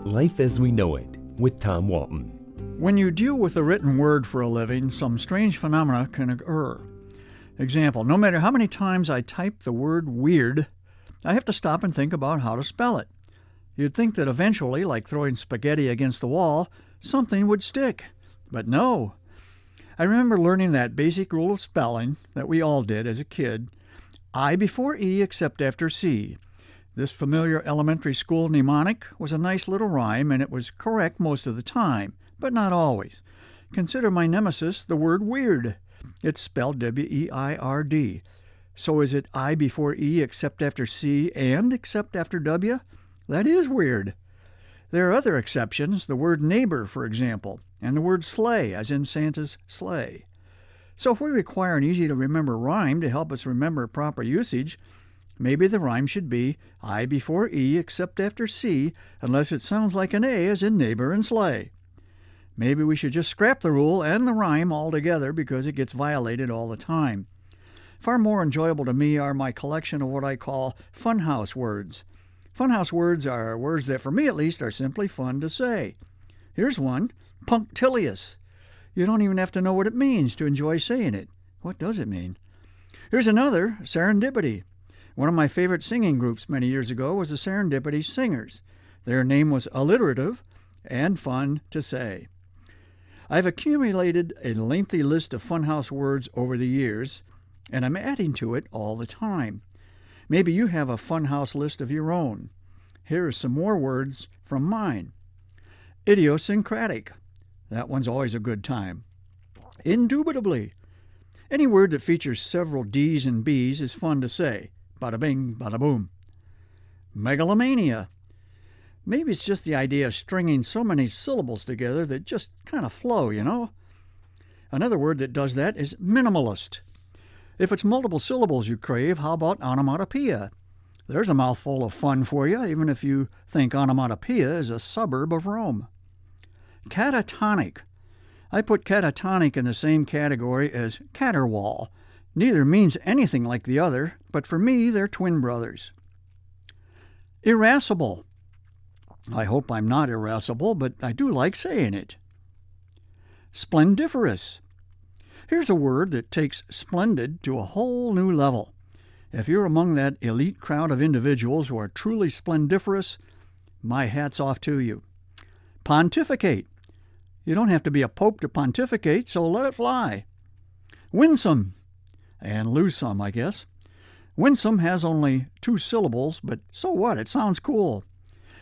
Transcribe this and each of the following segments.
Life as We Know It with Tom Walton. When you deal with the written word for a living, some strange phenomena can occur. Example, no matter how many times I type the word weird, I have to stop and think about how to spell it. You'd think that eventually, like throwing spaghetti against the wall, something would stick. But no. I remember learning that basic rule of spelling that we all did as a kid, I before E except after C. This familiar elementary school mnemonic was a nice little rhyme, and it was correct most of the time, but not always. Consider my nemesis, the word weird. It's spelled W-E-I-R-D. So is it I before E except after C and except after W? That is weird. There are other exceptions, the word neighbor, for example, and the word sleigh, as in Santa's sleigh. So if we require an easy-to-remember rhyme to help us remember proper usage, maybe the rhyme should be I before E except after C, unless it sounds like an A as in neighbor and sleigh. Maybe we should just scrap the rule and the rhyme altogether because it gets violated all the time. Far more enjoyable to me are my collection of what I call funhouse words. Funhouse words are words that, for me at least, are simply fun to say. Here's one, punctilious. You don't even have to know what it means to enjoy saying it. What does it mean? Here's another, serendipity. One of my favorite singing groups many years ago was the Serendipity Singers. Their name was alliterative and fun to say. I've accumulated a lengthy list of funhouse words over the years, and I'm adding to it all the time. Maybe you have a funhouse list of your own. Here are some more words from mine. Idiosyncratic. That one's always a good time. Indubitably. Any word that features several D's and B's is fun to say. Bada bing, bada boom. Megalomania. Maybe it's just the idea of stringing so many syllables together that just kind of flow, you know? Another word that does that is minimalist. If it's multiple syllables you crave, how about onomatopoeia? There's a mouthful of fun for you, even if you think onomatopoeia is a suburb of Rome. Catatonic. I put catatonic in the same category as caterwaul. Neither means anything like the other, but for me, they're twin brothers. Irascible. I hope I'm not irascible, but I do like saying it. Splendiferous. Here's a word that takes splendid to a whole new level. If you're among that elite crowd of individuals who are truly splendiferous, my hat's off to you. Pontificate. You don't have to be a pope to pontificate, so let it fly. Winsome. And lose some, I guess. Winsome has only 2 syllables, but so what? It sounds cool.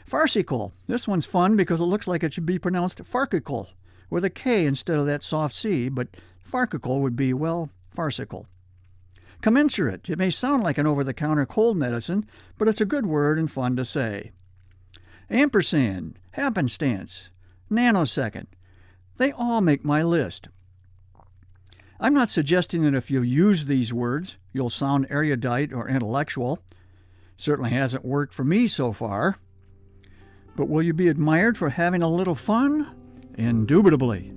Farcical. This one's fun because it looks like it should be pronounced farcical, with a K instead of that soft C, but farcical would be, well, farcical. Commensurate. It may sound like an over-the-counter cold medicine, but it's a good word and fun to say. Ampersand, happenstance, nanosecond. They all make my list. I'm not suggesting that if you use these words, you'll sound erudite or intellectual. Certainly hasn't worked for me so far. But will you be admired for having a little fun? Indubitably.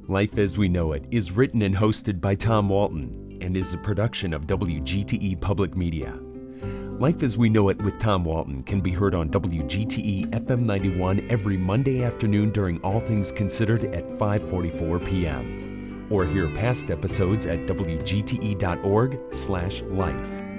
Life as We Know It is written and hosted by Tom Walton and is a production of WGTE Public Media. Life as We Know It with Tom Walton can be heard on WGTE FM 91 every Monday afternoon during All Things Considered at 5:44 p.m. Or hear past episodes at wgte.org/life.